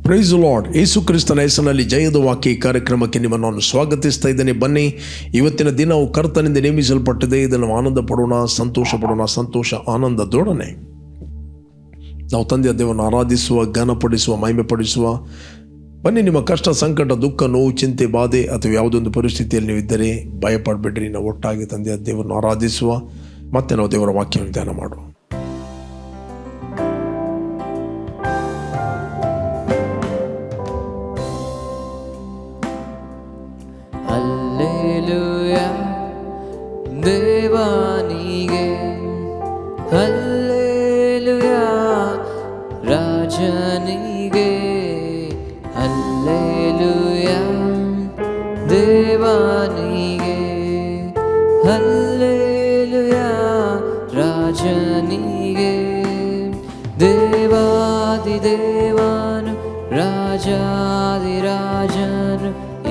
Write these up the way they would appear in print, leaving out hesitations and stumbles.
Price lord. ಯೇಸು ಕ್ರಿಸ್ತನ ಹೆಸರಿನಲ್ಲಿ ಜಯದ ವಾಕ್ಯ ಈ ಕಾರ್ಯಕ್ರಮಕ್ಕೆ ನಿಮ್ಮನ್ನು ನಾನು ಸ್ವಾಗತಿಸ್ತಾ ಇದ್ದೇನೆ. ಬನ್ನಿ, ಇವತ್ತಿನ ದಿನವು ಕರ್ತನಿಂದ ನೇಮಿಸಲ್ಪಟ್ಟಿದೆ. ಇದನ್ನು ಆನಂದ ಪಡೋಣ, ಸಂತೋಷ ಪಡೋಣ. ಸಂತೋಷ ಆನಂದದೊಡನೆ ನಾವು ತಂದೆಯ ದೇವರನ್ನು ಆರಾಧಿಸುವ, ಘನಪಡಿಸುವ, ಮಹಿಮೆಪಡಿಸುವ. ಬನ್ನಿ, ನಿಮ್ಮ ಕಷ್ಟ, ಸಂಕಟ, ದುಃಖ, ನೋವು, ಚಿಂತೆ, ಬಾಧೆ ಅಥವಾ ಯಾವುದೊಂದು ಪರಿಸ್ಥಿತಿಯಲ್ಲಿ ನೀವು ಇದ್ದರೆ ಭಯಪಡಬೇಡ್ರಿ. ನಾವು ಒಟ್ಟಾಗಿ ತಂದೆಯ ದೇವರನ್ನು ಆರಾಧಿಸುವ, ಮತ್ತೆ ನಾವು ದೇವರ ವಾಕ್ಯವನ್ನು ಧ್ಯಾನ ಮಾಡುವ. ದೇವಾನಿಗೆ ಹಲ್ಲೆಲೂಯಾ, ರಾಜನಿಗೆ ಹಲ್ಲೆಲೂಯಾ, ದೇವಾನಿಗೆ ಹಲ್ಲೆಲೂಯಾ, ರಾಜನಿಗೆ. ದೇವಾದಿದೇವನು ರಾಜಾದಿರಾಜನು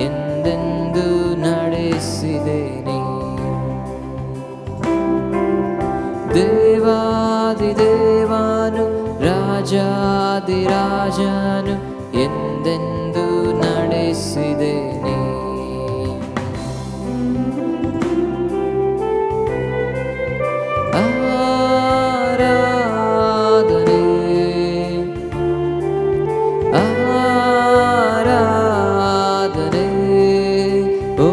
ಎಂದೆಂದು ನಡೆಸಿದೇನೆ. ದೇವಾದಿದೇವನು ರಾಜಾದಿರಾಜನು ಎಂದೆಂದು ನಡೆಸಿದೇನೆ. ಆರಾಧನೆ ಆರಾಧನೆ ಓ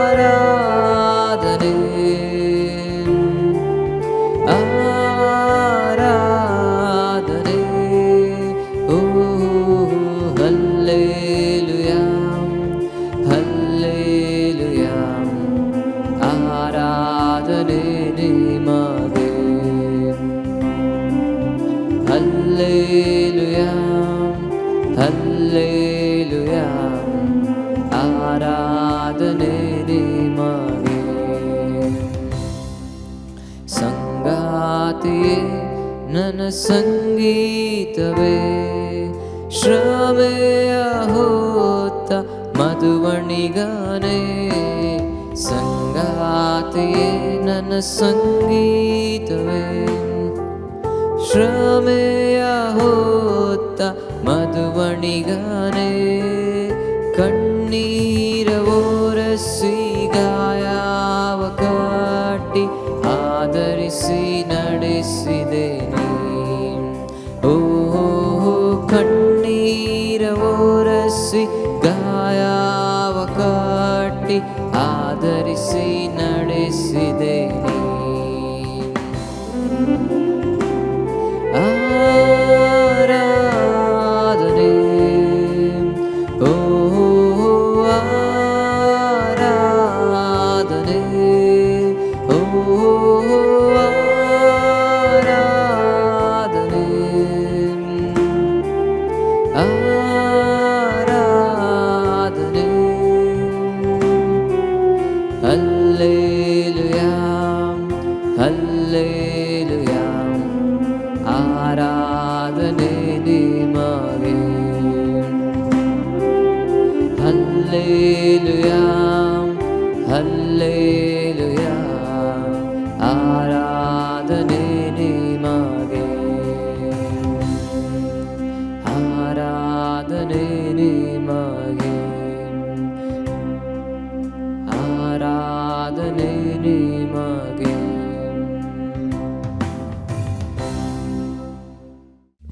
ಆರಾಧನೆ ಆರಾಧನೆ ಓ ಹಲ್ಲೆಲೂಯಾ ಹಲ್ಲೆಲೂಯಾ, ಆರಾಧನೆ ನಿಮಗೆ. ಹಲ್ಲೆಲೂಯಾ ಹಲ್ಲೆಲೂಯಾ, ಆರಾಧನೆ ನಿಮಗೆ. ಸಂಗಾತಿಯೇ ನನ್ನ ಸಂಗೀತವೇ, ಶ್ರಮೆಯ ಹೊತ್ತ ಮಧುವಣಿಗನೇ. ಸಂಗಾತಿಯೇ ನನ್ನ ಸಂಗೀತವೇ, ಶ್ರಮೆಯ ಹೊತ್ತ ಮಧುವಣಿಗನೇ. ಕಣ್ಣೀರ ಒರೆಸಿ ಗಾಯವ ಕಟ್ಟಿ ಆದರಿಸಿ ನಡೆಸಿದೇನೆ. ಓ ಕಣ್ಣೀರ ಒರೆಸಿ ಗಾಯವ ಕಟ್ಟಿ ಆದರಿಸಿ ನಡೆಸಿದೇನೆ. ಆರಾಧನೆ ಓ ಆರಾಧನೆ ಓ ಆರಾಧನೆ ಆರಾಧನೆ. ಹಲ್ಲೆಲೂಯಾ ಹಲ್ಲೆಲೂಯಾ, ಆರಾಧನೆ ನಿಮಗೆ. ಹಲ್ಲೆಲೂಯಾ ಹಲ್ಲೆಲೂಯಾ, ಆರಾಧನೆ ನಿಮಗೆ. ಆರಾಧನೆ ನಿಮಗೆ. ಆರಾಧನೆ ನಿಮಗೆ.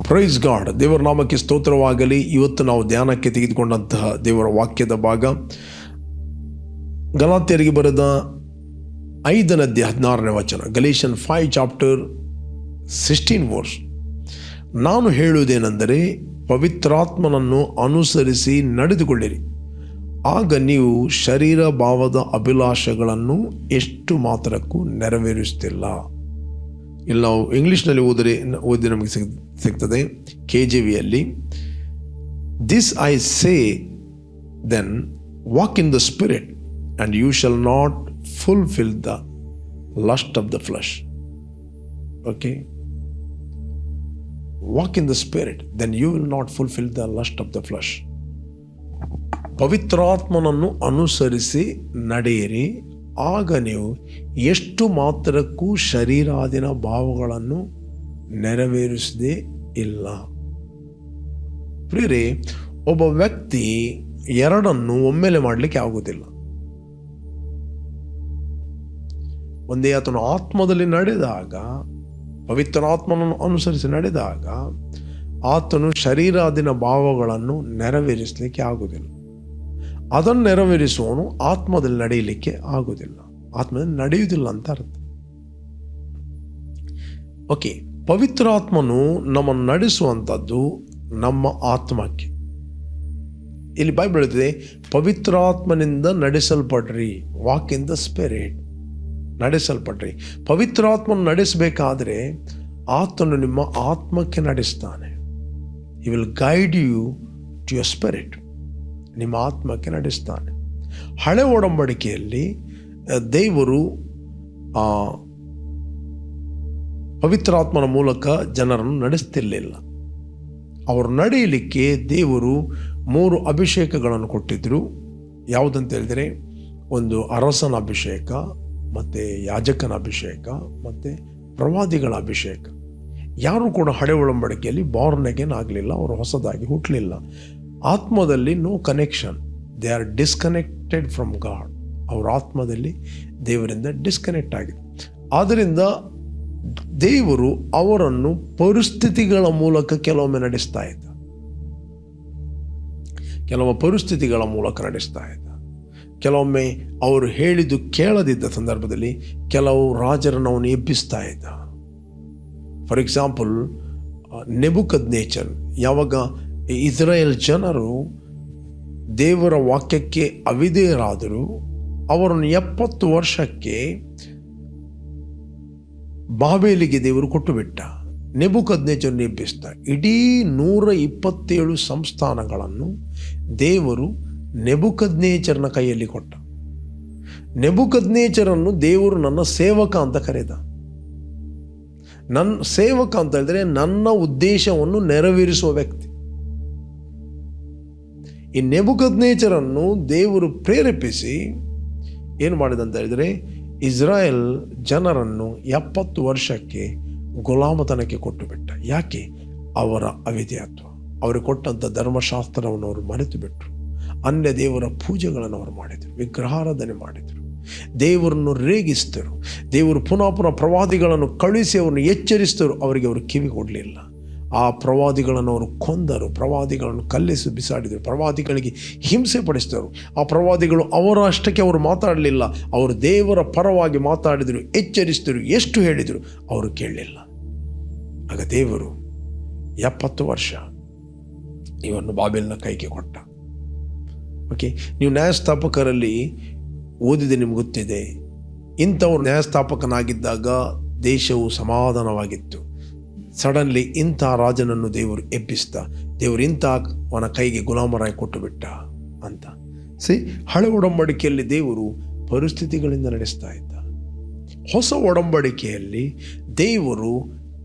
Praise God. ದೇವರ ನಾಮಕ್ಕೆ ಸ್ತೋತ್ರವಾಗಲಿ. ಇವತ್ತು ನಾವು ಧ್ಯಾನಕ್ಕೆ ತೆಗೆದುಕೊಂಡಂತಹ ದೇವರ ವಾಕ್ಯದ ಭಾಗ ಗಲಾತ್ಯರಿಗೆ ಬರೆದ 5:16 ವಚನ, ಗಲೇಷಿಯನ್ 5:16. ನಾನು ಹೇಳುವುದೇನೆಂದರೆ, ಪವಿತ್ರಾತ್ಮನನ್ನು ಅನುಸರಿಸಿ ನಡೆದುಕೊಳ್ಳಿರಿ, ಆಗ ನೀವು ಶರೀರ ಭಾವದ ಅಭಿಲಾಷೆಗಳನ್ನು ಎಷ್ಟು ಮಾತ್ರಕ್ಕೂ ನೆರವೇರಿಸುತ್ತಿಲ್ಲ. ಇಲ್ಲಿ ನಾವು ಇಂಗ್ಲೀಷ್ನಲ್ಲಿ ಓದಿ ನಮಗೆ ಸಿಗ್ತದೆ. KJVಯಲ್ಲಿ, this I say then, walk in the spirit and you shall not fulfil the lust of the flesh. Okay, walk in the spirit, then you will not fulfil the lust of the flesh. ಪವಿತ್ರಾತ್ಮನನ್ನು ಅನುಸರಿಸಿ ನಡೆಯಿರಿ, ಆಗ ನೀವು ಎಷ್ಟು ಮಾತ್ರಕ್ಕೂ ಶರೀರಾದಿನ ಭಾವಗಳನ್ನು ನೆರವೇರಿಸದೇ ಇಲ್ಲ. ಪ್ರಿಯರೇ, ಒಬ್ಬ ವ್ಯಕ್ತಿ ಎರಡನ್ನು ಒಮ್ಮೆಲೆ ಮಾಡಲಿಕ್ಕೆ ಆಗುವುದಿಲ್ಲ. ಒಂದೇ ಆತನು ಆತ್ಮದಲ್ಲಿ ನಡೆದಾಗ, ಪವಿತ್ರಾತ್ಮನನ್ನು ಅನುಸರಿಸಿ ನಡೆದಾಗ ಆತನು ಶರೀರಾದಿನ ಭಾವಗಳನ್ನು ನೆರವೇರಿಸಲಿಕ್ಕೆ ಆಗುವುದಿಲ್ಲ. ಅದನ್ನು ನೆರವೇರಿಸುವವನು ಆತ್ಮದಲ್ಲಿ ನಡೆಯಲಿಕ್ಕೆ ಆಗುವುದಿಲ್ಲ, ಆತ್ಮದಲ್ಲಿ ನಡೆಯುವುದಿಲ್ಲ ಅಂತ ಅರ್ಥ. ಓಕೆ, ಪವಿತ್ರಾತ್ಮನು ನಮ್ಮನ್ನು ನಡೆಸುವಂಥದ್ದು ನಮ್ಮ ಆತ್ಮಕ್ಕೆ. ಇಲ್ಲಿ ಬೈಬಲ್ ಹೇಳ್ತಿದೆ, ಪವಿತ್ರಾತ್ಮನಿಂದ ನಡೆಸಲ್ಪಡ್ರಿ, ವಾಕ್ ಇನ್ ದ ಸ್ಪಿರಿಟ್, ನಡೆಸಲ್ಪಡ್ರಿ. ಪವಿತ್ರಾತ್ಮನ ನಡೆಸಬೇಕಾದ್ರೆ ಆತನು ನಿಮ್ಮ ಆತ್ಮಕ್ಕೆ ನಡೆಸ್ತಾನೆ. He will guide you to your spirit, ನಿಮ್ಮ ಆತ್ಮಕ್ಕೆ ನಡೆಸ್ತಾನೆ. ಹಳೆ ಒಡಂಬಡಿಕೆಯಲ್ಲಿ ದೇವರು ಪವಿತ್ರಾತ್ಮನ ಮೂಲಕ ಜನರನ್ನು ನಡೆಸ್ತಿರಲಿಲ್ಲ. ಅವರು ನಡೆಯಲಿಕ್ಕೆ ದೇವರು 3 ಅಭಿಷೇಕಗಳನ್ನು ಕೊಟ್ಟಿದ್ದರು. ಯಾವುದಂತ ಹೇಳಿದರೆ, ಒಂದು ಅರಸನ ಅಭಿಷೇಕ, ಮತ್ತು ಯಾಜಕನ ಅಭಿಷೇಕ, ಮತ್ತು ಪ್ರವಾದಿಗಳ ಅಭಿಷೇಕ. ಯಾರು ಕೂಡ ಹಳೆ ಒಡಂಬಡಿಕೆಯಲ್ಲಿ ಬಾರ್ನ್ ಅಗೇನ್ ಆಗಲಿಲ್ಲ, ಅವರು ಹೊಸದಾಗಿ ಹುಟ್ಟಲಿಲ್ಲ. ಆತ್ಮದಲ್ಲಿ no connection, they are disconnected from God. ಅವರ ಆತ್ಮದಲ್ಲಿ ದೇವರಿಂದ ಡಿಸ್ಕನೆಕ್ಟ್ ಆಗಿದೆ. ಆದ್ದರಿಂದ ದೇವರು ಅವರನ್ನು ಪರಿಸ್ಥಿತಿಗಳ ಮೂಲಕ ಕೆಲವೊಮ್ಮೆ ನಡೆಸ್ತಾ ಇದ್ದ, ಪರಿಸ್ಥಿತಿಗಳ ಮೂಲಕ ನಡೆಸ್ತಾ ಇದ್ದ. ಕೆಲವೊಮ್ಮೆ ಅವರು ಹೇಳಿದ್ದು ಕೇಳದಿದ್ದ ಸಂದರ್ಭದಲ್ಲಿ ಕೆಲವು ರಾಜರನ್ನು ಅವನು ಎಬ್ಬಿಸ್ತಾ ಇದ್ದ. ಫಾರ್ ಎಕ್ಸಾಂಪಲ್, ನೆಬೂಕದ್ನೆಚ್ಚರ್, ಯಾವಾಗ ಇಸ್ರಾಯೇಲ್ ಜನರು ದೇವರ ವಾಕ್ಯಕ್ಕೆ ಅವಿಧೇಯರಾದರು, ಅವರನ್ನು 70 ವರ್ಷಕ್ಕೆ ಬಾಬೇಲಿಗೆ ದೇವರು ಕೊಟ್ಟು ಬಿಟ್ಟ. ನೆಬೂಕದ್ನೆಚ್ಚರನ್ನು ಎಬ್ಬಿಸ್ತ. ಇಡೀ 127 ಸಂಸ್ಥಾನಗಳನ್ನು ದೇವರು ನೆಬೂಕದ್ನೆಚ್ಚರನ ಕೈಯಲ್ಲಿ ಕೊಟ್ಟ. ನೆಬೂಕದ್ನೆಚ್ಚರನ್ನು ದೇವರು ನನ್ನ ಸೇವಕ ಅಂತ ಕರೆದ. ನನ್ನ ಸೇವಕ ಅಂತ ಹೇಳಿದ್ರೆ ನನ್ನ ಉದ್ದೇಶವನ್ನು ನೆರವೇರಿಸುವ ವ್ಯಕ್ತಿ. ಈ ನೆಬೂಕದ್ನೆಚ್ಚರನ್ನು ದೇವರು ಪ್ರೇರೇಪಿಸಿ ಏನು ಮಾಡಿದಂತ ಹೇಳಿದರೆ, ಇಸ್ರಾಯೇಲ್ ಜನರನ್ನು 70 ವರ್ಷಕ್ಕೆ ಗುಲಾಮತನಕ್ಕೆ ಕೊಟ್ಟು ಬಿಟ್ಟ. ಯಾಕೆ? ಅವರ ಅವಿಧೇಯತ್ವ. ಅವರು ಕೊಟ್ಟಂಥ ಧರ್ಮಶಾಸ್ತ್ರವನ್ನು ಅವರು ಮರೆತು ಬಿಟ್ಟರು. ಅನ್ಯ ದೇವರ ಪೂಜೆಗಳನ್ನು ಅವರು ಮಾಡಿದರು, ವಿಗ್ರಹಾರಾಧನೆ ಮಾಡಿದರು, ದೇವರನ್ನು ರೇಗಿಸಿದರು. ದೇವರು ಪುನಃ ಪ್ರವಾದಿಗಳನ್ನು ಕಳುಹಿಸಿ ಅವರನ್ನು ಎಚ್ಚರಿಸಿದರು. ಅವರಿಗೆ ಅವರು ಕಿವಿ ಕೊಡಲಿಲ್ಲ. ಆ ಪ್ರವಾದಿಗಳನ್ನು ಅವರು ಕೊಂದರು, ಪ್ರವಾದಿಗಳನ್ನು ಕಲ್ಲಿಸಿ ಬಿಸಾಡಿದರು, ಪ್ರವಾದಿಗಳಿಗೆ ಹಿಂಸೆ ಪಡಿಸಿದರು. ಆ ಪ್ರವಾದಿಗಳು ಅವರ ಅಷ್ಟಕ್ಕೆ ಅವರು ಮಾತಾಡಲಿಲ್ಲ, ಅವರು ದೇವರ ಪರವಾಗಿ ಮಾತಾಡಿದರು, ಎಚ್ಚರಿಸಿದರು. ಎಷ್ಟು ಹೇಳಿದರು, ಅವರು ಕೇಳಲಿಲ್ಲ. ಆಗ ದೇವರು 70 ವರ್ಷ ಇವನ್ನು ಬಾಬೆಲಿನ ಕೈಗೆ ಕೊಟ್ಟ. ಓಕೆ, ನೀವು ನ್ಯಾಯಸ್ಥಾಪಕರಲ್ಲಿ ಓದಿದೆ, ನಿಮ್ಗೆ ಗೊತ್ತಿದೆ. ಇಂಥವ್ರು ನ್ಯಾಯಸ್ಥಾಪಕನಾಗಿದ್ದಾಗ ದೇಶವು ಸಮಾಧಾನವಾಗಿತ್ತು. ಸಡನ್ಲಿ ಇಂಥ ರಾಜನನ್ನು ದೇವರು ಎಬ್ಬಿಸ್ತಾ, ದೇವರು ಇಂಥವನ ಕೈಗೆ ಗುಲಾಮರಾಗಿ ಕೊಟ್ಟು ಬಿಟ್ಟ ಅಂತ. ಹಳೆ ಒಡಂಬಡಿಕೆಯಲ್ಲಿ ದೇವರು ಪರಿಸ್ಥಿತಿಗಳಿಂದ ನಡೆಸ್ತಾ ಇದ್ದ. ಹೊಸ ಒಡಂಬಡಿಕೆಯಲ್ಲಿ ದೇವರು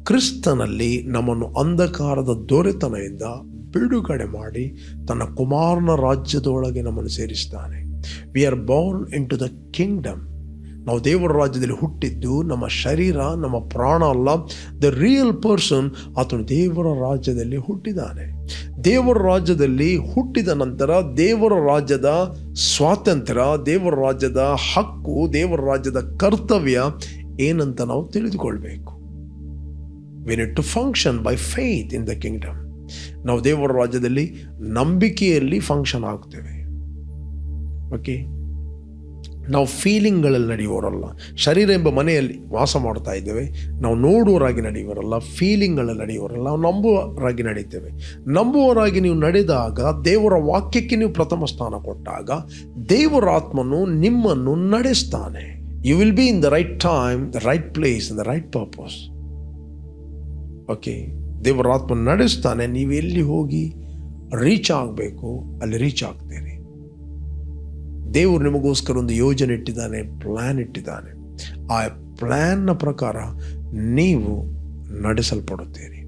ಕ್ರಿಸ್ತನಲ್ಲಿ ನಮ್ಮನ್ನು ಅಂಧಕಾರದ ದೊರೆತನದಿಂದ ಬಿಡುಗಡೆ ಮಾಡಿ ತನ್ನ ಕುಮಾರನ ರಾಜ್ಯದೊಳಗೆ ನಮ್ಮನ್ನು ಸೇರಿಸ್ತಾನೆ. We are born into the kingdom. ನಾವು ದೇವರ ರಾಜ್ಯದಲ್ಲಿ ಹುಟ್ಟಿದ್ದು ನಮ್ಮ ಶರೀರ, ನಮ್ಮ ಪ್ರಾಣ ಅಲ್ಲ. ದ ರಿಯಲ್ ಪರ್ಸನ್ ಆತನು ದೇವರ ರಾಜ್ಯದಲ್ಲಿ ಹುಟ್ಟಿದ್ದಾನೆ. ದೇವರ ರಾಜ್ಯದಲ್ಲಿ ಹುಟ್ಟಿದ ನಂತರ ದೇವರ ರಾಜ್ಯದ ಸ್ವಾತಂತ್ರ್ಯ, ದೇವರ ರಾಜ್ಯದ ಹಕ್ಕು, ದೇವರ ರಾಜ್ಯದ ಕರ್ತವ್ಯ ಏನಂತ ನಾವು ತಿಳಿದುಕೊಳ್ಬೇಕು. We need to function by faith in the kingdom. ನಾವು ದೇವರ ರಾಜ್ಯದಲ್ಲಿ ನಂಬಿಕೆಯಲ್ಲಿ ಫಂಕ್ಷನ್ ಆಗ್ತೇವೆ. ಓಕೆ, ನಾವು ಫೀಲಿಂಗ್ಗಳಲ್ಲಿ ನಡೆಯುವವರಲ್ಲ. ಶರೀರ ಎಂಬ ಮನೆಯಲ್ಲಿ ವಾಸ ಮಾಡ್ತಾ ಇದ್ದೇವೆ. ನಾವು ನೋಡುವವರಾಗಿ ನಡೆಯುವರಲ್ಲ, ಫೀಲಿಂಗ್ಗಳಲ್ಲಿ ನಡೆಯುವರಲ್ಲ, ನಾವು ನಂಬುವವರಾಗಿ ನಡೀತೇವೆ. ನಂಬುವವರಾಗಿ ನೀವು ನಡೆದಾಗ, ದೇವರ ವಾಕ್ಯಕ್ಕೆ ನೀವು ಪ್ರಥಮ ಸ್ಥಾನ ಕೊಟ್ಟಾಗ, ದೇವರ ಆತ್ಮನು ನಿಮ್ಮನ್ನು ನಡೆಸ್ತಾನೆ. You will be in the right time, the right place, in the right purpose. Okay, ದೇವರ ಆತ್ಮ ನಡೆಸ್ತಾನೆ. ನೀವು ಎಲ್ಲಿ ಹೋಗಿ ರೀಚ್ ಆಗಬೇಕು ಅಲ್ಲಿ ರೀಚ್ ಆಗ್ತೀರಿ. ದೇವರು ನಿಮಗೋಸ್ಕರ ಒಂದು ಯೋಜನೆ ಇಟ್ಟಿದ್ದಾನೆ, ಪ್ಲ್ಯಾನ್ ಇಟ್ಟಿದ್ದಾನೆ. ಆ ಪ್ಲ್ಯಾನ್ನ ಪ್ರಕಾರ ನೀವು ನಡೆಸಲ್ಪಡುತ್ತೀರಿ.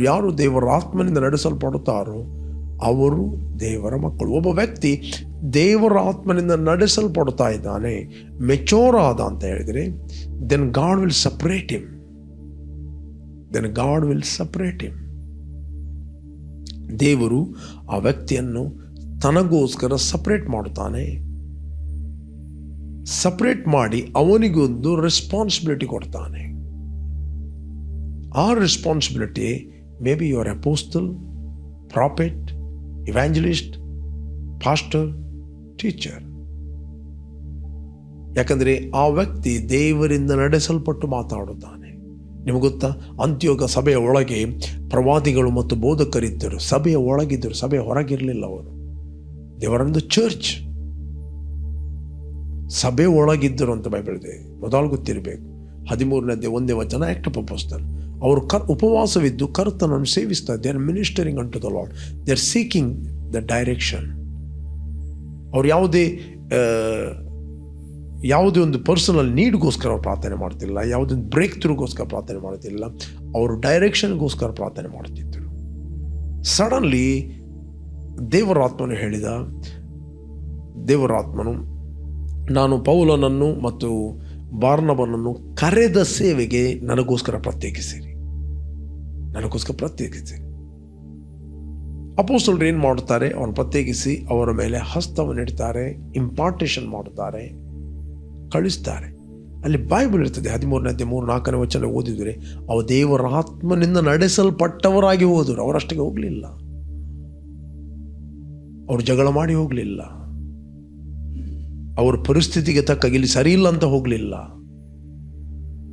ಯಾರು ದೇವರ ಆತ್ಮನಿಂದ ನಡೆಸಲ್ಪಡುತ್ತಾರೋ ಅವರು ದೇವರ ಮಕ್ಕಳು. ಒಬ್ಬ ವ್ಯಕ್ತಿ ದೇವರ ಆತ್ಮನಿಂದ ನಡೆಸಲ್ಪಡ್ತಾ ಇದ್ದಾನೆ, ಮೆಚೋರ್ ಆದ ಅಂತ ಹೇಳಿದರೆ, then God will separate him. ದೇವರು ಆ ವ್ಯಕ್ತಿಯನ್ನು ತನಗೋಸ್ಕರ ಸಪ್ರೇಟ್ ಮಾಡುತ್ತಾನೆ. ಸಪ್ರೇಟ್ ಮಾಡಿ ಅವನಿಗೊಂದು ರೆಸ್ಪಾನ್ಸಿಬಿಲಿಟಿ ಕೊಡ್ತಾನೆ. ಆ responsibility may be your apostle, prophet, evangelist, pastor, teacher. ಯಾಕಂದರೆ ಆ ವ್ಯಕ್ತಿ ದೇವರಿಂದ ನಡೆಸಲ್ಪಟ್ಟು ಮಾತಾಡುತ್ತಾನೆ. ನಿಮಗೆ ಗೊತ್ತಾ, ಅಂತ್ಯೋಗ ಸಭೆಯ ಒಳಗೆ ಪ್ರವಾದಿಗಳು ಮತ್ತು ಬೋಧಕರಿದ್ದರು. ಸಭೆಯ ಒಳಗಿದ್ದರು, ಸಭೆಯ ಹೊರಗಿರಲಿಲ್ಲ ಅವರು. ದೇವರೊಂದು ಚರ್ಚ್, ಸಭೆ ಒಳಗಿದ್ದರು ಅಂತ ಬೈಬಲ್ ಇದೆ. ಮೊದಲು ಗೊತ್ತಿರಬೇಕು. 13ನೇ 1ನೇ ವಚನ ಆಕ್ಟ್ ಆಫ್ ಅಪೋಸ್ಟಲ್. ಅವರು ಉಪವಾಸವಿದ್ದು ಕರ್ತನನ್ನು ಸೇವಿಸ್ತಾ, ದೇ ಆರ್ ಮಿನಿಸ್ಟರಿಂಗ್ ಅಂಟು the lord, they are seeking the direction. ಅವ್ರು ಯಾವುದೇ ಒಂದು ಪರ್ಸನಲ್ ನೀಡ್ಗೋಸ್ಕರ ಪ್ರಾರ್ಥನೆ ಮಾಡ್ತಿಲ್ಲ, ಯಾವುದೊಂದು ಬ್ರೇಕ್ ಥ್ರೂಗೋಸ್ಕರ ಪ್ರಾರ್ಥನೆ ಮಾಡ್ತಿಲ್ಲ, ಅವರು ಡೈರೆಕ್ಷನ್ಗೋಸ್ಕರ ಪ್ರಾರ್ಥನೆ ಮಾಡ್ತಿದ್ದರು. ಸಡನ್ಲಿ ದೇವರಾತ್ಮನು ಹೇಳಿದ, ದೇವರಾತ್ಮನು ನಾನು ಪೌಲನನ್ನು ಮತ್ತು ಬಾರ್ನಬನನ್ನು ಕರೆದ ಸೇವೆಗೆ ನನಗೋಸ್ಕರ ಪ್ರತ್ಯೇಕಿಸಿರಿ. ಅಪೊಸ್ತಲರು ಏನು ಮಾಡುತ್ತಾರೆ? ಅವನು ಪ್ರತ್ಯೇಕಿಸಿ ಅವರ ಮೇಲೆ ಹಸ್ತವನ್ನು ಇಡ್ತಾರೆ, ಇಂಪಾರ್ಟೇಷನ್ ಮಾಡುತ್ತಾರೆ, ಕಳಿಸ್ತಾರೆ. ಅಲ್ಲಿ ಬೈಬಲ್ ಇರ್ತದೆ 13ನೇ 3-4ನೇ ವಚನ ಓದಿದರೆ, ಅವ ದೇವರ ಆತ್ಮನಿಂದ ನಡೆಸಲ್ಪಟ್ಟವರಾಗಿ ಹೋದರು. ಅವರಷ್ಟಿಗೆ ಹೋಗಲಿಲ್ಲ, ಅವರು ಜಗಳ ಮಾಡಿ ಹೋಗಲಿಲ್ಲ, ಅವ್ರ ಪರಿಸ್ಥಿತಿಗೆ ತಕ್ಕಾಗಿ ಇಲ್ಲಿ ಸರಿಯಿಲ್ಲ ಅಂತ ಹೋಗಲಿಲ್ಲ.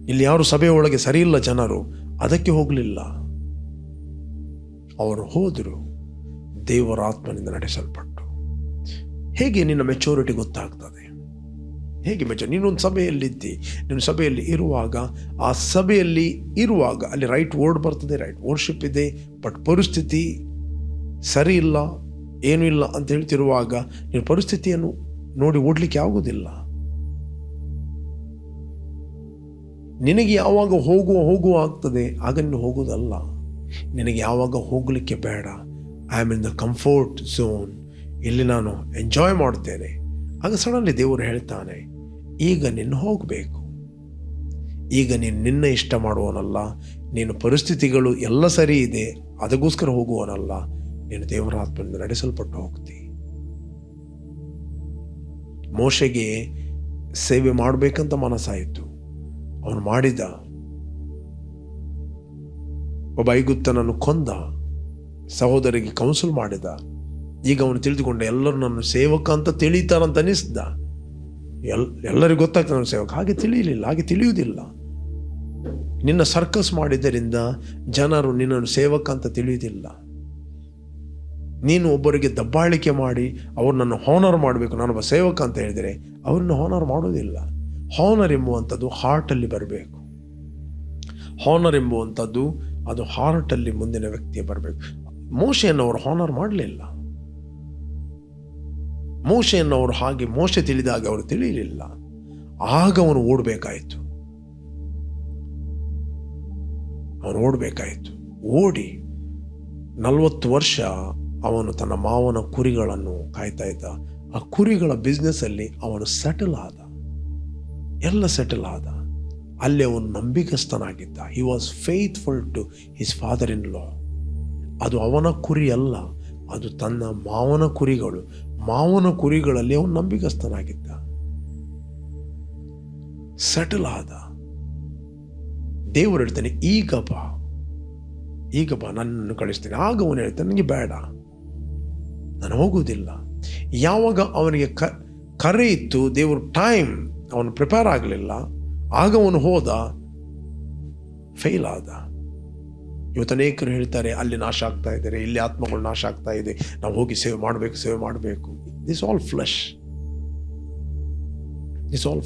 ಇಲ್ಲಿ ಯಾರು ಸಭೆಯ ಒಳಗೆ ಸರಿಯಿಲ್ಲ ಜನರು, ಅದಕ್ಕೆ ಹೋಗಲಿಲ್ಲ. ಅವರು ಹೋದರು ದೇವರ ಆತ್ಮನಿಂದ ನಡೆಸಲ್ಪಟ್ಟು. ಹೇಗೆ ನಿನ್ನ ಮೆಚೂರಿಟಿ ಗೊತ್ತಾಗ್ತದೆ? ಹೇಗೆ ನೀನೊಂದು ಸಭೆಯಲ್ಲಿದ್ದಿ, ನೀನು ಸಭೆಯಲ್ಲಿ ಇರುವಾಗ, ಆ ಸಭೆಯಲ್ಲಿ ಇರುವಾಗ ಅಲ್ಲಿ ರೈಟ್ ವರ್ಡ್ ಬರ್ತದೆ, ರೈಟ್ ವರ್ಶಿಪ್ ಇದೆ, ಬಟ್ ಪರಿಸ್ಥಿತಿ ಸರಿ ಇಲ್ಲ, ಏನೂ ಇಲ್ಲ ಅಂತ ಹೇಳ್ತಿರುವಾಗ ನೀನು ಪರಿಸ್ಥಿತಿಯನ್ನು ನೋಡಿ ಓಡಲಿಕ್ಕೆ ಆಗೋದಿಲ್ಲ. ನಿನಗೆ ಯಾವಾಗ ಹೋಗುವ ಆಗ್ತದೆ ಆಗ ನೀನು ಹೋಗೋದಲ್ಲ. ನಿನಗೆ ಯಾವಾಗ ಹೋಗಲಿಕ್ಕೆ ಬೇಡ, I am in the comfort zone, ಇಲ್ಲಿ ನಾನು ಎಂಜಾಯ್ ಮಾಡ್ತೇನೆ, ಆಗ ಸಡನ್ಲಿ ದೇವರು ಹೇಳ್ತಾನೆ, ಈಗ ನೀನು ಹೋಗಬೇಕು. ಈಗ ನೀನು ನಿನ್ನ ಇಷ್ಟ ಮಾಡುವನಲ್ಲ, ನೀನು ಪರಿಸ್ಥಿತಿಗಳು ಎಲ್ಲ ಸರಿ ಇದೆ ಅದಕ್ಕೋಸ್ಕರ ಹೋಗುವನಲ್ಲ, ನೀನು ದೇವರ ಆತ್ಮನಿಂದ ನಡೆಸಲ್ಪಟ್ಟು ಹೋಗ್ತಿ. ಮೋಶೆಗೆ ಸೇವೆ ಮಾಡಬೇಕಂತ ಮನಸ್ಸಾಯಿತು, ಅವನು ಮಾಡಿದ. ಒಬ್ಬ ಐಗುಪ್ತನನ್ನು ಕೊಂದ, ಸಹೋದರಿಗೆ ಕೌನ್ಸಿಲ್ ಮಾಡಿದ. ಈಗ ಅವನು ತಿಳಿದುಕೊಂಡ, ಎಲ್ಲರೂ ನನ್ನ ಸೇವಕ ಅಂತ ತಿಳಿತಾರಂತ ಅನಿಸ್ದ. ಎಲ್ಲರಿಗೂ ಗೊತ್ತಾಗ್ತದೆ ನನ್ನ ಸೇವಕ. ಹಾಗೆ ತಿಳಿಯಲಿಲ್ಲ, ಹಾಗೆ ತಿಳಿಯುವುದಿಲ್ಲ. ನಿನ್ನ ಸರ್ಕಸ್ ಮಾಡಿದ್ದರಿಂದ ಜನರು ನಿನ್ನನ್ನು ಸೇವಕ ಅಂತ ತಿಳಿಯುವುದಿಲ್ಲ. ನೀನು ಒಬ್ಬರಿಗೆ ದಬ್ಬಾಳಿಕೆ ಮಾಡಿ ಅವ್ರು ನನ್ನ ಹಾನರ್ ಮಾಡಬೇಕು, ನಾನೊಬ್ಬ ಸೇವಕ ಅಂತ ಹೇಳಿದರೆ ಅವ್ರನ್ನ ಹಾನರ್ ಮಾಡೋದಿಲ್ಲ. ಹಾನರ್ ಎಂಬುವಂಥದ್ದು ಹಾರ್ಟಲ್ಲಿ ಬರಬೇಕು. ಹಾನರ್ ಎಂಬುವಂಥದ್ದು ಅದು ಹಾರ್ಟಲ್ಲಿ ಮುಂದಿನ ವ್ಯಕ್ತಿಗೆ ಬರಬೇಕು. ಮೋಶೆಯನ್ನು ಅವರು ಹಾನರ್ ಮಾಡಲಿಲ್ಲ. ಮೋಶೆಯನ್ನು ಅವರು ಹಾಗೆ ಮೋಶೆ ತಿಳಿದಾಗ ಅವರು ತಿಳಿಯಲಿಲ್ಲ. ಆಗ ಅವನು ಓಡಬೇಕಾಯಿತು. ಓಡಿ 40 ವರ್ಷ ಅವನು ತನ್ನ ಮಾವನ ಕುರಿಗಳನ್ನು ಕಾಯ್ತಾ ಇದ್ದ. ಆ ಕುರಿಗಳ ಬಿಸ್ನೆಸ್ಸಲ್ಲಿ ಅವನು ಸೆಟಲ್ ಆದ, ಎಲ್ಲ ಸೆಟಲ್ ಆದ. ಅಲ್ಲಿ ಅವನು ನಂಬಿಕಸ್ಥನಾಗಿದ್ದ. He was faithful to his father in law. ಅದು ಅವನ ಕುರಿ ಅಲ್ಲ, ಅದು ತನ್ನ ಮಾವನ ಕುರಿಗಳು. ಮಾವನ ಕುರಿಗಳಲ್ಲಿ ಅವನು ನಂಬಿಕಸ್ಥನಾಗಿದ್ದ, ಸೆಟಲ್ ಆದ. ದೇವರು ಹೇಳ್ತಾನೆ, ಈಗ ಬಾ ನನ್ನನ್ನು ಕಳಿಸ್ತೇನೆ. ಆಗ ಅವನು ಹೇಳ್ತಾನೆ, ನನಗೆ ಬೇಡ, ನಾನು ಹೋಗುವುದಿಲ್ಲ. ಯಾವಾಗ ಅವನಿಗೆ ಕರೆ ಇತ್ತು, ದೇವರು ಟೈಮ್, ಅವನು ಪ್ರಿಪೇರ್ ಆಗಲಿಲ್ಲ, ಆಗ ಅವನು ಹೋದ, ಫೇಲ್ ಆದ. ಇವತ್ತು ಅನೇಕರು ಹೇಳ್ತಾರೆ, ಅಲ್ಲಿ ನಾಶ ಆಗ್ತಾ ಇದ್ದಾರೆ, ಇಲ್ಲಿ ಆತ್ಮಗಳು ನಾಶ ಆಗ್ತಾ ಇದೆ, ನಾವು ಹೋಗಿ ಸೇವೆ ಮಾಡಬೇಕು. ದಿಸ್ ಆಲ್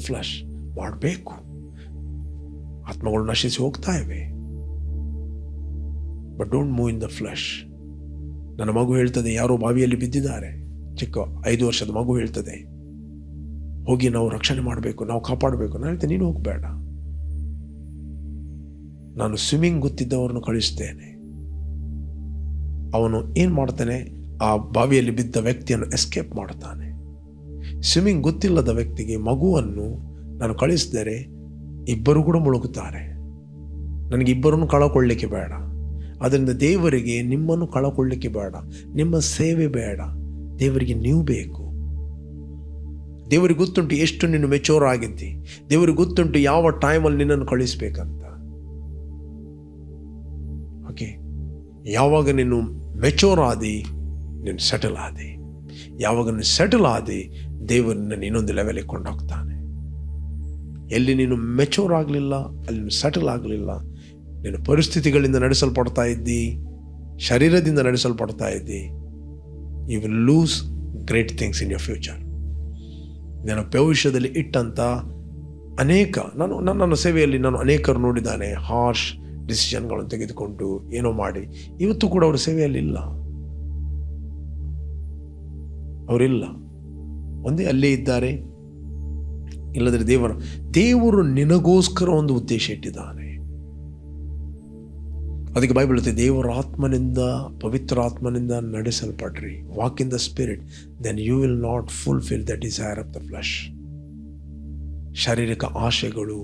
ಫ್ಲೆಶ್ ಮಾಡಬೇಕು. ಆತ್ಮಗಳು ನಶಿಸಿ ಹೋಗ್ತಾ ಇವೆ, but don't move in the flesh. ನನ್ನ ಮಗು ಹೇಳ್ತದೆ, ಯಾರೋ ಬಾವಿಯಲ್ಲಿ ಬಿದ್ದಿದ್ದಾರೆ, ಚಿಕ್ಕ 5 ವರ್ಷದ ಮಗು ಹೇಳ್ತದೆ, ಹೋಗಿ ನಾವು ರಕ್ಷಣೆ ಮಾಡಬೇಕು, ನಾವು ಕಾಪಾಡಬೇಕು. ನಾನು ಹೇಳ್ತೇನೆ, ನೀನು ಹೋಗಬೇಡ, ನಾನು ಸ್ವಿಮ್ಮಿಂಗ್ ಗೊತ್ತಿದ್ದವ್ರನ್ನು ಕಳಿಸ್ತೇನೆ. ಅವನು ಏನು ಮಾಡ್ತಾನೆ, ಆ ಬಾವಿಯಲ್ಲಿ ಬಿದ್ದ ವ್ಯಕ್ತಿಯನ್ನು ಎಸ್ಕೇಪ್ ಮಾಡ್ತಾನೆ. ಸ್ವಿಮ್ಮಿಂಗ್ ಗೊತ್ತಿಲ್ಲದ ವ್ಯಕ್ತಿಗೆ ಮಗುವನ್ನು ನಾನು ಕಳಿಸಿದರೆ ಇಬ್ಬರು ಕೂಡ ಮುಳುಗುತ್ತಾರೆ. ನನಗೆ ಇಬ್ಬರನ್ನು ಕಳಕೊಳ್ಳಿಕ್ಕೆ ಬೇಡ. ಅದರಿಂದ ದೇವರಿಗೆ ನಿಮ್ಮನ್ನು ಕಳಕೊಳ್ಳಿಕ್ಕೆ ಬೇಡ, ನಿಮ್ಮ ಸೇವೆ ಬೇಡ, ದೇವರಿಗೆ ನೀವು ಬೇಕು. ದೇವರಿಗೆ ಗೊತ್ತುಂಟು ಎಷ್ಟು ನೀನು ಮೆಚೂರ್ ಆಗಿದ್ದಿ, ದೇವರಿಗೆ ಗೊತ್ತುಂಟು ಯಾವ ಟೈಮಲ್ಲಿ ನಿನ್ನನ್ನು ಕಳಿಸ್ಬೇಕಂತ. ಓಕೆ, ಯಾವಾಗ ನೀನು ಮೆಚೂರ್ ಆದಿ ನೀನು ಸೆಟಲ್ ಆದಿ, ಯಾವಾಗ ನೀನು ಸೆಟಲ್ ಆದಿ ದೇವರನ್ನ ಇನ್ನೊಂದು ಲೆವೆಲಿಗೆ ಕೊಂಡೋಗ್ತಾನೆ. ಎಲ್ಲಿ ನೀನು ಮೆಚೂರ್ ಆಗಲಿಲ್ಲ, ಅಲ್ಲಿ ನೀನು ಸೆಟಲ್ ಆಗಲಿಲ್ಲ, ನೀನು ಪರಿಸ್ಥಿತಿಗಳಿಂದ ನಡೆಸಲ್ಪಡ್ತಾ ಇದ್ದಿ, ಶರೀರದಿಂದ ನಡೆಸಲ್ಪಡ್ತಾ ಇದ್ದಿ, you will lose great things in your future. ನಾನು ಭವಿಷ್ಯದಲ್ಲಿ ಇಟ್ಟಂಥ ಅನೇಕ ನನ್ನ ಸೇವೆಯಲ್ಲಿ ನಾನು ಅನೇಕರು ನೋಡಿದ್ದಾನೆ, ಹಾರ್ಶ್ ಡಿಸಿಷನ್ಗಳನ್ನು ತೆಗೆದುಕೊಂಡು ಏನೋ ಮಾಡಿ ಇವತ್ತು ಕೂಡ ಅವರ ಸೇವೆಯಲ್ಲಿ ಇಲ್ಲ, ಅವರಿಲ್ಲ, ಒಂದೇ ಅಲ್ಲೇ ಇದ್ದಾರೆ. ಇಲ್ಲದ್ರೆ ದೇವರು ನಿನಗೋಸ್ಕರ ಒಂದು ಉದ್ದೇಶ ಇಟ್ಟಿದ್ದಾನೆ. ಅದಕ್ಕೆ ಬೈಬಲ್ ಹೇಳುತ್ತೆ, ದೇವರ ಆತ್ಮನಿಂದ, ಪವಿತ್ರ ಆತ್ಮನಿಂದ ನಡೆಸಲ್ಪಡ್ರಿ, walk in the spirit, then you will not fulfil the desire of the flesh. ಶಾರೀರಿಕ ಆಶೆಗಳು,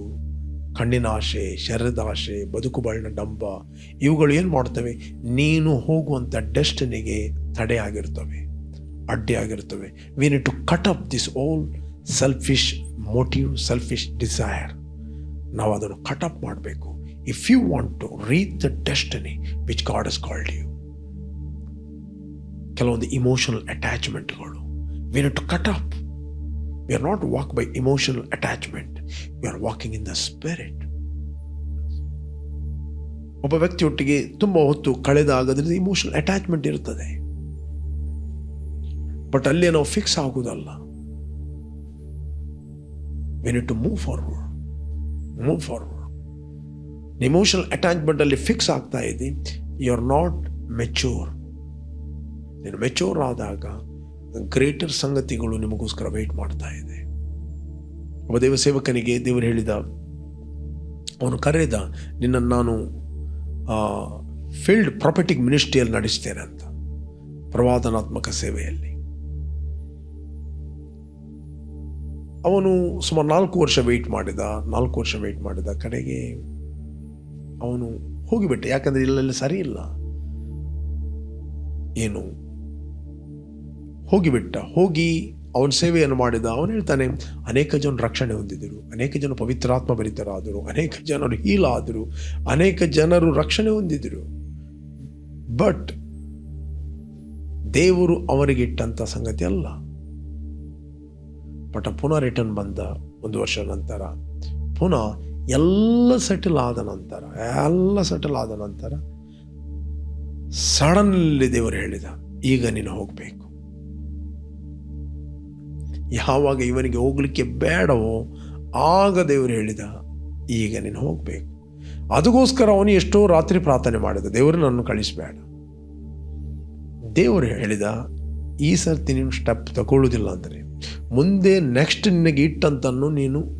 ಕಣ್ಣಿನ ಆಶೆ, ಶರೀರದ ಆಶೆ, ಬದುಕು ಬಾಳಿನ ಡಂಬ, ಇವುಗಳು ಏನು ಮಾಡ್ತವೆ, ನೀನು ಹೋಗುವಂಥ ಡೆಸ್ಟಿನಿಗೆ ತಡೆ ಆಗಿರ್ತವೆ, ಅಡ್ಡಿ ಆಗಿರ್ತವೆ. We need to cut up this all selfish motive, selfish desire. ನಾವು ಅದನ್ನು ಕಟ್ ಅಪ್ ಮಾಡಬೇಕು. If you want to reach the destiny which God has called you. ಕೆಲವೊಂದು ಇಮೋಷನಲ್ ಅಟ್ಯಾಚ್ಮೆಂಟ್ಗಳು we need to cut up. We are not walk by emotional attachment. We are walking in the spirit. ಒಬ್ಬ ವ್ಯಕ್ತಿಯೊಟ್ಟಿಗೆ ತುಂಬ ಹೊತ್ತು ಕಳೆದಾಗ ಅದರಿಂದ emotional attachment ಇರ್ತದೆ, but ಅಲ್ಲಿ ನಾವು fix ಆಗುವುದಲ್ಲ. We need to move forward. Emotional attachment ಅಲ್ಲಿ ಫಿಕ್ಸ್ ಆಗ್ತಾ ಇದೆ, ಯು ಆರ್ ನಾಟ್ ಮೆಚೂರ್. ನೀನು ಮೆಚೂರ್ ಆದಾಗ ಗ್ರೇಟರ್ ಸಂಗತಿಗಳು ನಿಮಗೋಸ್ಕರ ವೆಯ್ಟ್ ಮಾಡ್ತಾ ಇದೆ. ಒಬ್ಬ ದೇವ ಸೇವಕನಿಗೆ ದೇವರು ಹೇಳಿದ, ಅವನು ಕರೆದ, ನಿನ್ನನ್ನು ನಾನು ಫೀಲ್ಡ್ ಪ್ರಾಪರ್ಟಿಕ್ ಮಿನಿಸ್ಟ್ರಿಯಲ್ಲಿ ನಡೆಸ್ತೇನೆ ಅಂತ, ಪ್ರವಾದನಾತ್ಮಕ ಸೇವೆಯಲ್ಲಿ. ಅವನು ಸುಮಾರು 4 ವರ್ಷ ವೆಯ್ಟ್ ಮಾಡಿದ. ಕಡೆಗೆ ಅವನು ಹೋಗಿಬಿಟ್ಟೆ, ಯಾಕಂದರೆ ಇಲ್ಲೆಲ್ಲ ಸರಿ ಇಲ್ಲ, ಏನು ಹೋಗಿ ಅವನ ಸೇವೆಯನ್ನು ಮಾಡಿದ. ಅವನು ಹೇಳ್ತಾನೆ, ಅನೇಕ ಜನ ರಕ್ಷಣೆ ಹೊಂದಿದರು, ಅನೇಕ ಜನ ಪವಿತ್ರಾತ್ಮ ಭರಿತರಾದರು, ಅನೇಕ ಜನರು ಹೀಲ್ ಆದರು, ಅನೇಕ ಜನರು ರಕ್ಷಣೆ ಹೊಂದಿದರು. ಬಟ್ ದೇವರು ಅವರಿಗೆ ಇಟ್ಟಂಥ ಸಂಗತಿ ಅಲ್ಲ. ಬಟ್ ಪುನಃ ರಿಟರ್ನ್ ಬಂದ 1 ವರ್ಷ ನಂತರ, ಪುನಃ ಎಲ್ಲ ಸೆಟಲ್ ಆದ ನಂತರ ಸಡನ್ಲಿ ದೇವರು ಹೇಳಿದ, ಈಗ ನೀನು ಹೋಗಬೇಕು. ಯಾವಾಗ ಇವನಿಗೆ ಹೋಗ್ಲಿಕ್ಕೆ ಬೇಡವೋ ಆಗ ದೇವರು ಹೇಳಿದ, ಈಗ ನೀನು ಹೋಗಬೇಕು. ಅದಕ್ಕೋಸ್ಕರ ಅವನು ಎಷ್ಟೋ ರಾತ್ರಿ ಪ್ರಾರ್ಥನೆ ಮಾಡಿದ, ದೇವರು ನನ್ನನ್ನು ಕಳಿಸಬೇಡ. ದೇವರು ಹೇಳಿದ, ಈ ಸರ್ತಿ ನೀನು ಸ್ಟೆಪ್ ತಗೊಳ್ಳುವುದಿಲ್ಲ ಅಂದರೆ ಮುಂದೆ ನೆಕ್ಸ್ಟ್ ನಿನಗೆ ಇಟ್ಟಂತನ್ನು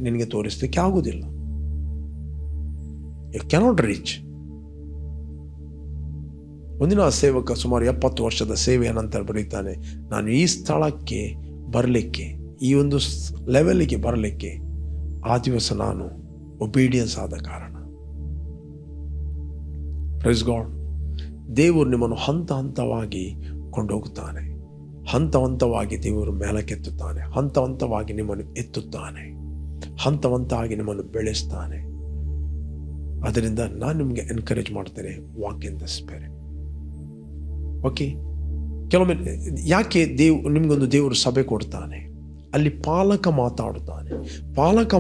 ನಿನಗೆ ತೋರಿಸಲಿಕ್ಕೆ ಆಗುವುದಿಲ್ಲ. You cannot reach. ಒಂದಿನ ಆ ಸೇವಕ ಸುಮಾರು 70 ವರ್ಷದ ಸೇವೆಯ ನಂತರ ಬರೀತಾನೆ, ನಾನು ಈ ಸ್ಥಳಕ್ಕೆ ಬರಲಿಕ್ಕೆ, ಈ ಒಂದು ಲೆವೆಲ್ಗೆ ಬರಲಿಕ್ಕೆ ಆ ದಿವಸ ನಾನು ಒಬೀಡಿಯನ್ಸ್ ಆದ ಕಾರಣ. Praise God. ದೇವರು ನಿಮ್ಮನ್ನು ಹಂತವಾಗಿ ಕೊಂಡೋಗುತ್ತಾನೆ, ಹಂತವಾಗಿ ದೇವರು ಮೇಲಕ್ಕೆತ್ತುತ್ತಾನೆ, ಹಂತವಾಗಿ ನಿಮ್ಮನ್ನು ಎತ್ತುತ್ತಾನೆ, ಹಂತವಾಗಿ ನಿಮ್ಮನ್ನು ಬೆಳೆಸ್ತಾನೆ. ಅದರಿಂದ ನಾನು ನಿಮಗೆ ಎನ್ಕರೇಜ್ ಮಾಡ್ತೇನೆ, walk in the spirit. Okay, ಕೆಲವೊಮ್ಮೆ ಯಾಕೆ ನಿಮಗೊಂದು ದೇವರು ಸಭೆ ಕೊಡ್ತಾನೆ, ಅಲ್ಲಿ ಪಾಲಕ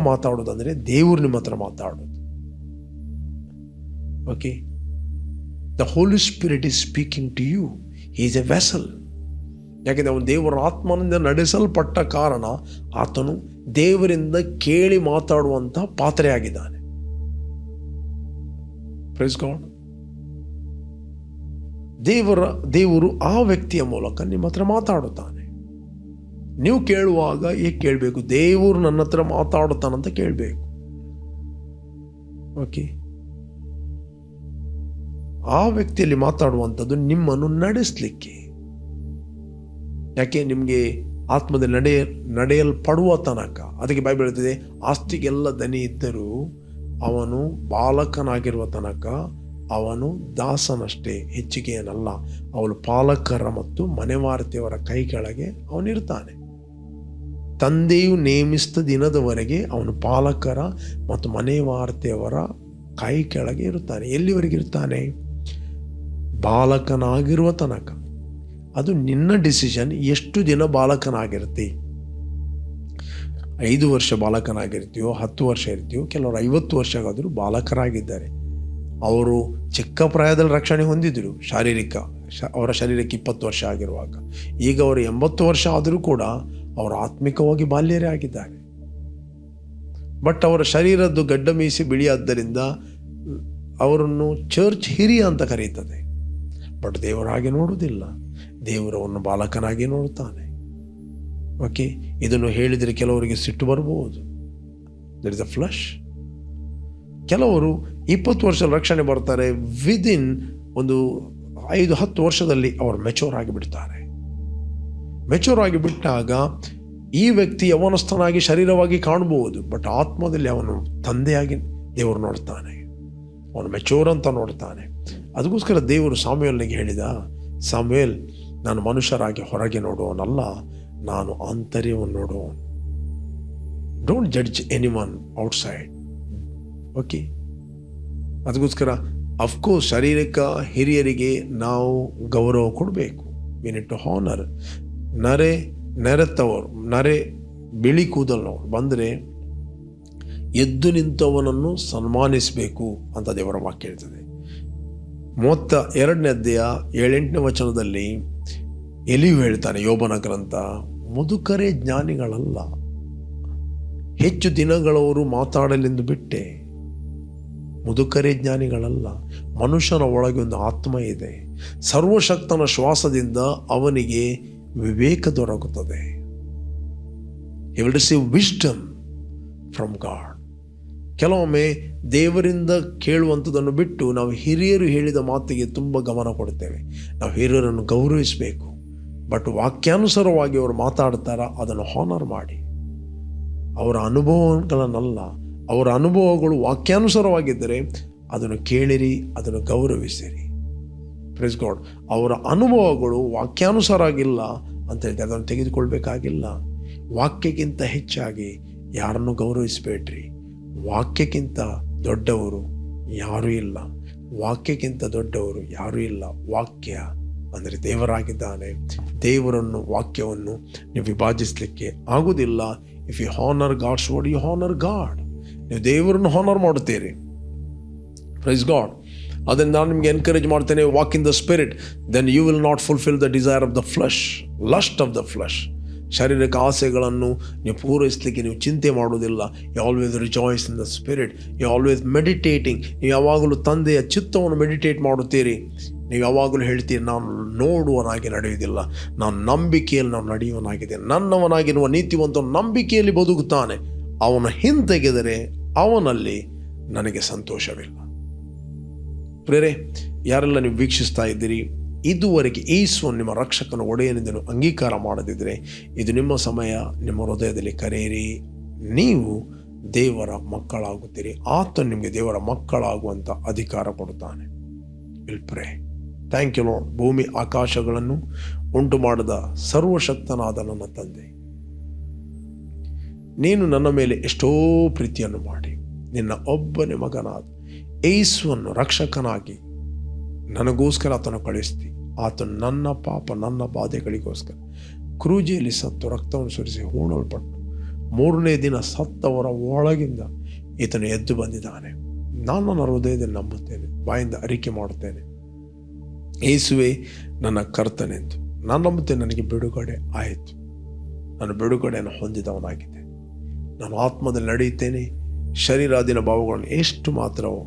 ಮಾತಾಡೋದಂದರೆ ದೇವರು ನಿಮ್ಮ ಹತ್ರ ಮಾತಾಡೋದು. Okay, the holy spirit is speaking to you. He is a vessel. ಯಾಕೆಂದರೆ ಅವನು ದೇವರ ಆತ್ಮನಿಂದ ನಡೆಸಲ್ಪಟ್ಟ ಕಾರಣ ಆತನು ದೇವರಿಂದ ಕೇಳಿ ಮಾತಾಡುವಂಥ ಪಾತ್ರೆಯಾಗಿದ್ದಾನೆ. Praise God. ದೇವರು ಆ ವ್ಯಕ್ತಿಯ ಮೂಲಕ ನಿಮ್ಮ ಹತ್ರ ಮಾತಾಡುತ್ತಾನೆ. ನೀವು ಕೇಳುವಾಗ ಹೇಗೆ ಕೇಳಬೇಕು, ದೇವರು ನನ್ನ ಹತ್ರ ಮಾತಾಡುತ್ತಾನಂತ ಕೇಳಬೇಕು. ಓಕೆ, ಆ ವ್ಯಕ್ತಿಯಲ್ಲಿ ಮಾತಾಡುವಂಥದ್ದು ನಿಮ್ಮನ್ನು ನಡೆಸಲಿಕ್ಕೆ. ಯಾಕೆ, ನಿಮಗೆ ಆತ್ಮದಲ್ಲಿ ನಡೆಯಲ್ಪಡುವ ತನಕ. ಅದಕ್ಕೆ ಬೈಬಲ್ ಹೇಳ್ತದೆ, ಆಸ್ತಿಗೆಲ್ಲ ದನಿ ಇದ್ದರೂ ಅವನು ಬಾಲಕನಾಗಿರುವ ತನಕ ಅವನು ದಾಸನಷ್ಟೇ, ಹೆಚ್ಚಿಗೆ ಏನಲ್ಲ. ಅವಳು ಪಾಲಕರ ಮತ್ತು ಮನೆವಾರ್ತೆಯವರ ಕೈ ಕೆಳಗೆ ಅವನಿರ್ತಾನೆ. ತಂದೆಯು ನೇಮಿಸಿದ ದಿನದವರೆಗೆ ಅವನು ಪಾಲಕರ ಮತ್ತು ಮನೆವಾರ್ತೆಯವರ ಕೈ ಕೆಳಗೆ ಇರುತ್ತಾನೆ. ಎಲ್ಲಿವರೆಗೆ ಇರ್ತಾನೆ? ಬಾಲಕನಾಗಿರುವ ತನಕ. ಅದು ನಿನ್ನ ಡಿಸಿಷನ್. ಎಷ್ಟು ದಿನ ಬಾಲಕನಾಗಿರ್ತಿ? 5 ವರ್ಷ ಬಾಲಕನಾಗಿರ್ತೀಯೋ, 10 ವರ್ಷ ಇರ್ತೀಯೋ, ಕೆಲವರು 50 ವರ್ಷಗಾದರೂ ಬಾಲಕರಾಗಿದ್ದಾರೆ. ಅವರು ಚಿಕ್ಕ ಪ್ರಾಯದಲ್ಲಿ ರಕ್ಷಣೆ ಹೊಂದಿದ್ರು. ಅವರ ಶರೀರಕ್ಕೆ 20 ವರ್ಷ ಆಗಿರುವಾಗ. ಈಗ ಅವರು 80 ವರ್ಷ ಆದರೂ ಕೂಡ ಅವರು ಆತ್ಮಿಕವಾಗಿ ಬಾಲ್ಯರೇ ಆಗಿದ್ದಾರೆ. ಬಟ್ ಅವರ ಶರೀರದ್ದು ಗಡ್ಡ ಮೀಸಿ ಬಿಳಿಯಾದ್ದರಿಂದ ಅವರನ್ನು ಚರ್ಚ್ ಹಿರಿಯ ಅಂತ ಕರೀತದೆ. ಬಟ್ ದೇವರು ಹಾಗೆ ನೋಡುವುದಿಲ್ಲ. ದೇವರವನ್ನು ಬಾಲಕನಾಗಿ ನೋಡುತ್ತಾನೆ. ಓಕೆ, ಇದನ್ನು ಹೇಳಿದರೆ ಕೆಲವರಿಗೆ ಸಿಟ್ಟು ಬರಬಹುದು. That is a flush. ಕೆಲವರು 20 ವರ್ಷ ರಕ್ಷಣೆ ಬರ್ತಾರೆ. ವಿದಿನ್ ಒಂದು 5-10 ವರ್ಷದಲ್ಲಿ ಅವರು ಮೆಚೂರ್ ಆಗಿಬಿಡ್ತಾರೆ. ಮೆಚೂರ್ ಆಗಿಬಿಟ್ಟಾಗ ಈ ವ್ಯಕ್ತಿ ಯವನಸ್ಥನಾಗಿ ಶರೀರವಾಗಿ ಕಾಣಬಹುದು, ಬಟ್ ಆತ್ಮದಲ್ಲಿ ಅವನು ತಂದೆಯಾಗಿ ದೇವರು ನೋಡ್ತಾನೆ. ಅವನು ಮೆಚೂರ್ ಅಂತ ನೋಡ್ತಾನೆ. ಅದಕ್ಕೋಸ್ಕರ ದೇವರು ಸಾಮುವೇಲನಿಗೆ ಹೇಳಿದ, ಸಾಮುವೇಲ್, ನಾನು ಮನುಷ್ಯರಾಗಿ ಹೊರಗೆ ನೋಡುವವನಲ್ಲ, ನಾನು ಆಂತರ್ಯವನ್ನು ನೋಡುವವನು. Don't judge anyone outside. Okay, ಅದಕ್ಕೋಸ್ಕರ ಅಫ್ಕೋರ್ಸ್ ಶಾರೀರಿಕ ಹಿರಿಯರಿಗೆ ನಾವು ಗೌರವ ಕೊಡಬೇಕು. We need to honour. ನರೆ ಬಿಳಿ ಕೂದಲನವರು ಬಂದರೆ ಎದ್ದು ನಿಂತವನನ್ನು ಸನ್ಮಾನಿಸಬೇಕು ಅಂತ ದೇವರ ವಾಕ್ಯ ಹೇಳ್ತದೆ. 32ನೇ ಅಧ್ಯಾಯ 7-8ನೇ ವಚನದಲ್ಲಿ ಎಲಿಯು ಹೇಳ್ತಾನೆ, ಯೋಬನ ಗ್ರಂಥ, ಮುದುಕರೇ ಜ್ಞಾನಿಗಳಲ್ಲ, ಹೆಚ್ಚು ದಿನಗಳವರು ಮಾತಾಡಲೆಂದು ಬಿಟ್ಟೆ. ಮುದುಕರೇ ಜ್ಞಾನಿಗಳಲ್ಲ. ಮನುಷ್ಯನ ಒಳಗೆ ಒಂದು ಆತ್ಮ ಇದೆ. ಸರ್ವಶಕ್ತನ ಶ್ವಾಸದಿಂದ ಅವನಿಗೆ ವಿವೇಕ ದೊರಕುತ್ತದೆ. He will receive wisdom from God. ಕೆಲವೊಮ್ಮೆ ದೇವರಿಂದ ಕೇಳುವಂಥದ್ದನ್ನು ಬಿಟ್ಟು ನಾವು ಹಿರಿಯರು ಹೇಳಿದ ಮಾತಿಗೆ ತುಂಬ ಗಮನ ಕೊಡ್ತೇವೆ. ನಾವು ಹಿರಿಯರನ್ನು ಗೌರವಿಸಬೇಕು. ಬಟ್ ವಾಕ್ಯಾನುಸಾರವಾಗಿ ಅವರು ಮಾತಾಡ್ತಾರ, ಅದನ್ನು ಹಾನರ್ ಮಾಡಿ. ಅವರ ಅನುಭವಗಳನ್ನಲ್ಲ, ಅವರ ಅನುಭವಗಳು ವಾಕ್ಯಾನುಸಾರವಾಗಿದ್ದರೆ ಅದನ್ನು ಕೇಳಿರಿ, ಅದನ್ನು ಗೌರವಿಸಿರಿ. Praise God. ಅವರ ಅನುಭವಗಳು ವಾಕ್ಯಾನುಸಾರ ಆಗಿಲ್ಲ ಅಂತ ಹೇಳಿದ್ರೆ ಅದನ್ನು ತೆಗೆದುಕೊಳ್ಬೇಕಾಗಿಲ್ಲ. ವಾಕ್ಯಕ್ಕಿಂತ ಹೆಚ್ಚಾಗಿ ಯಾರನ್ನು ಗೌರವಿಸಬೇಡ್ರಿ. ವಾಕ್ಯಕ್ಕಿಂತ ದೊಡ್ಡವರು ಯಾರೂ ಇಲ್ಲ. ವಾಕ್ಯಕ್ಕಿಂತ ದೊಡ್ಡವರು ಯಾರೂ ಇಲ್ಲ. ವಾಕ್ಯ ಅಂದರೆ ದೇವರಾಗಿದ್ದಾನೆ. ದೇವರನ್ನು, ವಾಕ್ಯವನ್ನು ನೀವು ವಿಭಾಜಿಸಲಿಕ್ಕೆ ಆಗುವುದಿಲ್ಲ. If you honour God's word, you honour God. ನೀವು ದೇವರನ್ನು ಹಾನರ್ ಮಾಡುತ್ತೀರಿ. Praise God. ಅದನ್ನು ನಾನು ನಿಮಗೆ ಎನ್ಕರೇಜ್ ಮಾಡ್ತೇನೆ, walk in the spirit, then you will not fulfil the desire of the flesh, lust of the flesh. ಶಾರೀರಿಕ ಆಸೆಗಳನ್ನು ನೀವು ಪೂರೈಸಲಿಕ್ಕೆ ನೀವು ಚಿಂತೆ ಮಾಡುವುದಿಲ್ಲ. You always rejoice in the spirit. You always meditating. ನೀವು ಯಾವಾಗಲೂ ತಂದೆಯ ಚಿತ್ತವನ್ನು ಮೆಡಿಟೇಟ್ ಮಾಡುತ್ತೀರಿ. ನೀವು ಯಾವಾಗಲೂ ಹೇಳ್ತೀರಿ, ನಾನು ನೋಡುವನಾಗಿ ನಡೆಯುವುದಿಲ್ಲ, ನಾನು ನಂಬಿಕೆಯಲ್ಲಿ ನಾನು ನಡೆಯುವನಾಗಿದ್ದೇನೆ. ನನ್ನವನಾಗಿರುವ ನೀತಿವಂತನು ನಂಬಿಕೆಯಲ್ಲಿ ಬದುಕುತ್ತಾನೆ. ಅವನ ಹಿಂತೆಗೆದರೆ ಅವನಲ್ಲಿ ನನಗೆ ಸಂತೋಷವಿಲ್ಲ. ಪ್ರೇರೆ, ಯಾರೆಲ್ಲ ನೀವು ವೀಕ್ಷಿಸ್ತಾ ಇದ್ದೀರಿ, ಇದುವರೆಗೆ ಯೇಸುವನ್ನು ನಿಮ್ಮ ರಕ್ಷಕನ ಒಡೆಯನೆಂದು ಅಂಗೀಕಾರ ಮಾಡದಿದ್ದರೆ ಇದು ನಿಮ್ಮ ಸಮಯ. ನಿಮ್ಮ ಹೃದಯದಲ್ಲಿ ಕರೆಯಿರಿ. ನೀವು ದೇವರ ಮಕ್ಕಳಾಗುತ್ತೀರಿ. ಆತ ನಿಮಗೆ ದೇವರ ಮಕ್ಕಳಾಗುವಂಥ ಅಧಿಕಾರ ಕೊಡುತ್ತಾನೆ. Will pray. Thank you Lord. ಭೂಮಿ ಆಕಾಶಗಳನ್ನು ಉಂಟು ಮಾಡಿದ ಸರ್ವಶಕ್ತನಾದ ನನ್ನ ತಂದೆ, ನೀನು ನನ್ನ ಮೇಲೆ ಎಷ್ಟೋ ಪ್ರೀತಿಯನ್ನು ಮಾಡಿ ನಿನ್ನ ಒಬ್ಬನೇ ಮಗನಾದ ಯೇಸುವನ್ನು ರಕ್ಷಕನಾಗಿ ನನಗೋಸ್ಕರ ಆತನು ಕಳಿಸ್ತಿ. ಆತನು ನನ್ನ ಪಾಪ, ನನ್ನ ಬಾಧೆಗಳಿಗೋಸ್ಕರ ಕ್ರೂಜೆಯಲ್ಲಿ ಸತ್ತು ರಕ್ತವನ್ನು ಸುರಿಸಿ ಹೂಣಲ್ಪಟ್ಟು 3ನೇ ದಿನ ಸತ್ತವರ ಒಳಗಿಂದ ಈತನು ಎದ್ದು ಬಂದಿದ್ದಾನೆ. ನಾನು ನನ್ನ ಹೃದಯದಲ್ಲಿ ನಂಬುತ್ತೇನೆ, ಬಾಯಿಂದ ಅರಿಕೆ ಮಾಡುತ್ತೇನೆ, ಯೇಸುವೆ ನನ್ನ ಕರ್ತನೆಂದು ನಾನು ನಂಬುತ್ತೇನೆ. ನನಗೆ ಬಿಡುಗಡೆ ಆಯಿತು. ನಾನು ಬಿಡುಗಡೆಯನ್ನು ಹೊಂದಿದವನಾಗಿದ್ದೆ. ನಾನು ಆತ್ಮದಲ್ಲಿ ನಡೆಯುತ್ತೇನೆ. ಶರೀರಾದಿನ ಭಾವಗಳನ್ನು ಎಷ್ಟು ಮಾತ್ರವೋ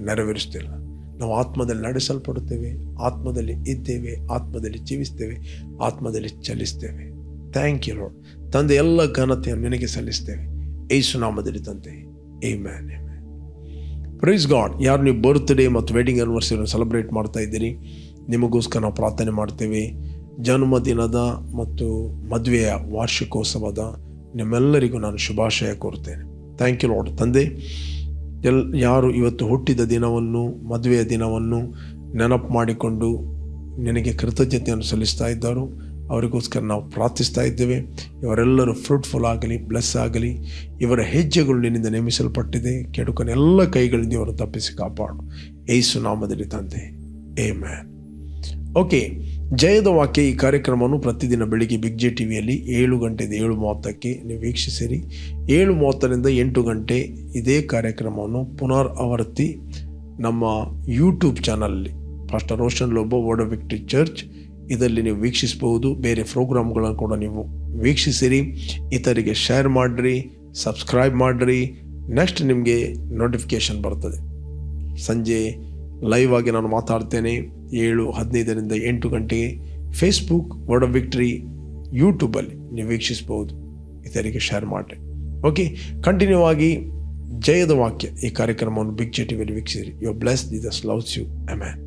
ನೆರವೇರಿಸ್ತಿಲ್ಲ. ನಾವು ಆತ್ಮದಲ್ಲಿ ನಡೆಸಲ್ಪಡುತ್ತೇವೆ, ಆತ್ಮದಲ್ಲಿ ಇದ್ದೇವೆ, ಆತ್ಮದಲ್ಲಿ ಜೀವಿಸ್ತೇವೆ, ಆತ್ಮದಲ್ಲಿ ಚಲಿಸ್ತೇವೆ. Thank you Lord. ತಂದೆ, ಎಲ್ಲ ಘನತೆಯನ್ನು ನಿನಗೆ ಸಲ್ಲಿಸ್ತೇವೆ ಯೇಸು ನಾಮದಲ್ಲಿ ತಂದೆ. ಆಮೆನ್. Praise God. ಯಾರು ನೀವು ಬರ್ತ್ಡೇ ಮತ್ತು ವೆಡ್ಡಿಂಗ್ ಆ್ಯನಿವರ್ಸರಿಯನ್ನು ಸೆಲೆಬ್ರೇಟ್ ಮಾಡ್ತಾ ಇದ್ದೀರಿ, ನಿಮಗೋಸ್ಕರ ನಾವು ಪ್ರಾರ್ಥನೆ ಮಾಡ್ತೇವೆ. ಜನ್ಮದಿನದ ಮತ್ತು ಮದುವೆಯ ವಾರ್ಷಿಕೋತ್ಸವದ ನಿಮ್ಮೆಲ್ಲರಿಗೂ ನಾನು ಶುಭಾಶಯ ಕೋರುತ್ತೇನೆ. Thank you Lord. ತಂದೆ, ಯಾರು ಇವತ್ತು ಹುಟ್ಟಿದ ದಿನವನ್ನು, ಮದುವೆಯ ದಿನವನ್ನು ನೆನಪು ಮಾಡಿಕೊಂಡು ನಿನಗೆ ಕೃತಜ್ಞತೆಯನ್ನು ಸಲ್ಲಿಸ್ತಾ ಇದ್ದಾರೋ ಅವರಿಗೋಸ್ಕರ ನಾವು ಪ್ರಾರ್ಥಿಸ್ತಾ ಇದ್ದೇವೆ. ಇವರೆಲ್ಲರೂ ಫ್ರೂಟ್ಫುಲ್ ಆಗಲಿ, ಬ್ಲೆಸ್ ಆಗಲಿ. ಇವರ ಹೆಜ್ಜೆಗಳು ನಿನ್ನಿಂದ ನೇಮಿಸಲ್ಪಟ್ಟಿದೆ. ಕೆಡುಕನ ಎಲ್ಲ ಕೈಗಳಿಂದ ಇವರು ತಪ್ಪಿಸಿ ಕಾಪಾಡು, ಯೇಸು ನಾಮದಲ್ಲಿ ತಂದೆ, ಆಮೆನ್. ಓಕೆ, ಜಯದ ವಾಕ್ಯ ಈ ಕಾರ್ಯಕ್ರಮವನ್ನು ಪ್ರತಿದಿನ ಬೆಳಿಗ್ಗೆ ಬಿಗ್ ಜೆ ಟಿವಿಯಲ್ಲಿ 7 ಗಂಟೆಯಿಂದ 7:30ಕ್ಕೆ ನೀವು ವೀಕ್ಷಿಸಿರಿ. 7:30ರಿಂದ 8 ಗಂಟೆ ಇದೇ ಕಾರ್ಯಕ್ರಮವನ್ನು ಪುನರಾವರ್ತಿ ನಮ್ಮ ಯೂಟ್ಯೂಬ್ ಚಾನಲಲ್ಲಿ pastor Roshan Lobo word of victory church ಇದರಲ್ಲಿ ನೀವು ವೀಕ್ಷಿಸಬಹುದು. ಬೇರೆ ಪ್ರೋಗ್ರಾಮ್ಗಳನ್ನು ಕೂಡ ನೀವು ವೀಕ್ಷಿಸಿರಿ. ಇತರಿಗೆ ಶೇರ್ ಮಾಡಿರಿ, ಸಬ್ಸ್ಕ್ರೈಬ್ ಮಾಡಿರಿ. ನೆಕ್ಸ್ಟ್ ನಿಮಗೆ ನೋಟಿಫಿಕೇಷನ್ ಬರ್ತದೆ. ಸಂಜೆ ಲೈವ್ ಆಗಿ ನಾನು ಮಾತಾಡ್ತೇನೆ 7:15ರಿಂದ 8 ಗಂಟೆಗೆ. ಫೇಸ್ಬುಕ್ ವರ್ಡ್ ಆಫ್ ವಿಕ್ಟರಿ, ಯೂಟ್ಯೂಬಲ್ಲಿ ನೀವು ವೀಕ್ಷಿಸಬಹುದು. ಇತರಿಗೆ ಶೇರ್ ಮಾಡಿರಿ. ಓಕೆ, ಕಂಟಿನ್ಯೂ ಆಗಿ ಜಯದ ವಾಕ್ಯ ಈ ಕಾರ್ಯಕ್ರಮವನ್ನು ಬಿಗ್ ಜೆ ಟಿವಿಯಲ್ಲಿ ವೀಕ್ಷಿಸಿರಿ. You are blessed. Jesus loves you. Amen.